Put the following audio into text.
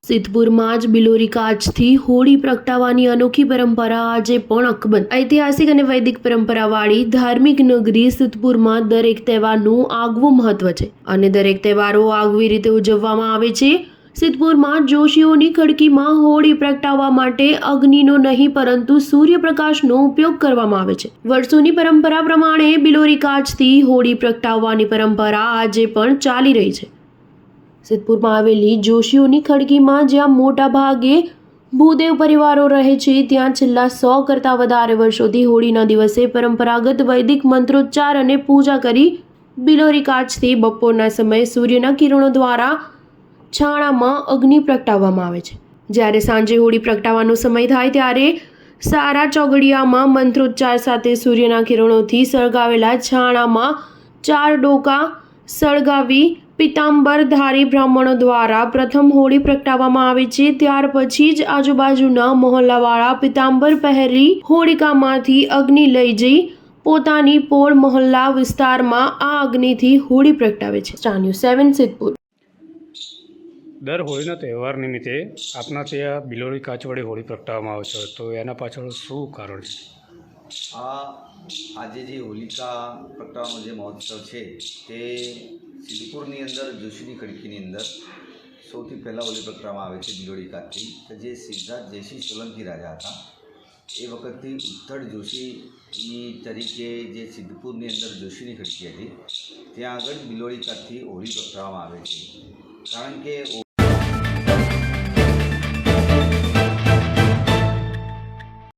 સિદ્ધપુરમાં જ બિલોરી કાચથી હોળી પ્રગટાવવાની અનોખી પરંપરા આજે પણ અકબંધ। ઐતિહાસિક અને વૈદિક પરંપરાવાળી ધાર્મિક નગરી સિદ્ધપુરમાં દરેક તહેવારનું આગવું મહત્વ છે અને દરેક તહેવારો આગવી રીતે ઉજવવામાં આવે છે। સિદ્ધપુરમાં જોશીઓની ખડકીમાં હોળી પ્રગટાવવા માટે અગ્નિનો નહીં પરંતુ સૂર્યપ્રકાશનો ઉપયોગ કરવામાં આવે છે। વર્ષોની પરંપરા પ્રમાણે બિલોરી કાચથી હોળી પ્રગટાવવાની પરંપરા આજે પણ ચાલી રહી છે। સિદ્ધપુરમાં આવેલી જોશીઓની ખડકીમાં જ્યાં મોટા ભાગે ભૂદેવ પરિવારો રહે છે, ત્યાં છેલ્લા 100 કરતાં વધારે વર્ષોથી હોળીના દિવસે પરંપરાગત વૈદિક મંત્રોચ્ચાર અને પૂજા કરી બિલોરી કાચથી બપોરના સમયે સૂર્યના કિરણો દ્વારા છાણામાં અગ્નિ પ્રગટાવવામાં આવે છે। જ્યારે સાંજે હોળી પ્રગટાવવાનો સમય થાય ત્યારે સારા ચોગડિયામાં મંત્રોચ્ચાર સાથે સૂર્યના કિરણોથી સળગાવેલા છાણામાં 4 ડોકા સળગાવી પિતાંબરધારી બ્રાહ્મણો દ્વારા પ્રથમ હોળી પ્રગટાવવામાં આવે છે। ત્યાર પછી જ આજુબાજુના મહોલ્લાવાળા પિતાંબર પહેરી હોળિકામાંથી અગ્નિ લઈ જઈ પોતાની પોળ મહોલ્લા વિસ્તારમાં આ અગ્નિથી હોળી પ્રગટાવે છે। Star news 7 Siddhpur. દર હોળીના તહેવાર નિમિત્તે આપના ત્યાં બિલોરી કાચ વડે હોળી પ્રગટાવવામાં આવે છે, તો એના પાછળ શું કારણ છે? આજે જે હોલિકા પ્રગટાવવાનો જે મહોત્સવ છે તે સિદ્ધપુરની અંદર જોશીની ખડકીની અંદર સૌથી પહેલાં હોલી પ્રગટાવવામાં આવે છે બિલોરી કાચથી, કે જે સિદ્ધાર્થ જયસિંહ સોલંકી રાજા હતા એ વખતથી ઉત્તર જોશીની તરીકે જે સિદ્ધપુરની અંદર જોશીની ખડકી હતી ત્યાં આગળ બિલોરી કાચથી હોળી પ્રગટાવવામાં આવે છે। કારણ કે